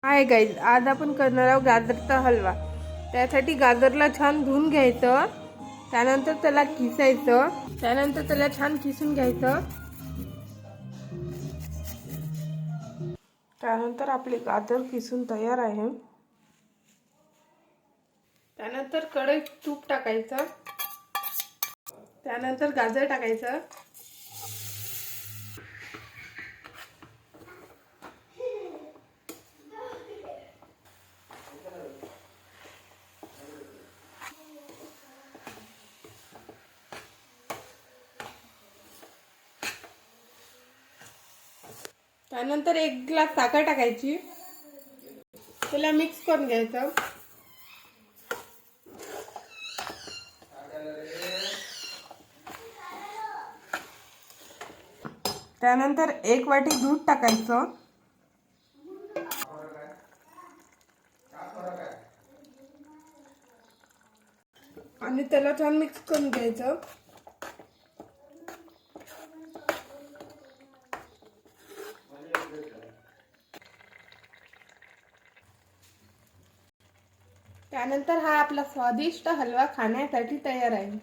Hi guys, आज आपण करणार आहोत गाजरचा हलवा। त्यासाठी गाजरला छान धुवून घ्यायचं, त्यानंतर त्याला किसायचं, त्यानंतर त्याला छान किसून घ्यायचं। त्यानंतर आपले गाजर किसून तयार आहे। त्यानंतर कढईत तूप टाकायचं, त्यानंतर गाजर टाकायचं, त्यानंतर 1 ग्लास साखर टाकायची, त्याला मिक्स करून घ्यायचं। त्यानंतर 1 वाटी दूध टाकायचं, आणि त्याला छान मिक्स करून घ्यायचं। त्यानंतर हा आपला स्वादिष्ट हलवा खाण्यासाठी तयार आहे।